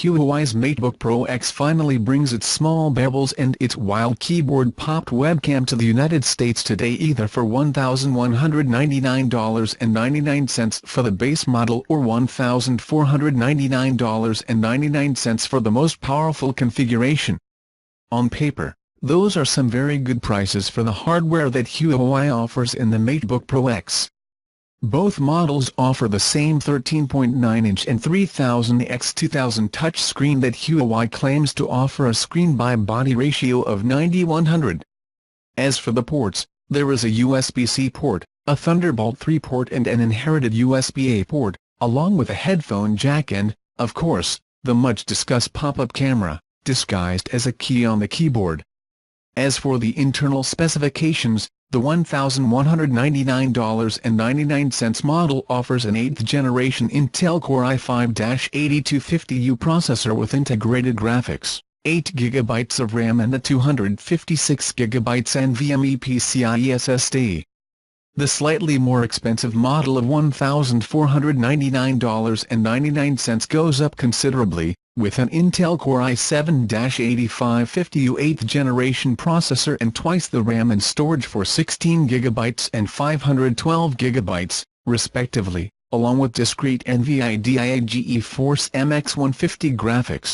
Huawei's Matebook Pro X finally brings its small bevels and its wild keyboard-popped webcam to the United States today, either for $1,199.99 for the base model or $1,499.99 for the most powerful configuration. On paper, those are some very good prices for the hardware that Huawei offers in the Matebook Pro X. Both models offer the same 13.9-inch and 3000x2000 touchscreen that Huawei claims to offer, a screen-by-body ratio of 90:100. As for the ports, there is a USB-C port, a Thunderbolt 3 port and an inherited USB-A port, along with a headphone jack and, of course, the much-discussed pop-up camera, disguised as a key on the keyboard. As for the internal specifications, the $1,199.99 model offers an 8th-generation Intel Core i5-8250U processor with integrated graphics, 8 GB of RAM and a 256 GB NVMe PCIe SSD. The slightly more expensive model of $1,499.99 goes up considerably, with an Intel Core i7-8550U 8th generation processor and twice the RAM and storage for 16 GB and 512 GB, respectively, along with discrete NVIDIA GeForce MX150 graphics.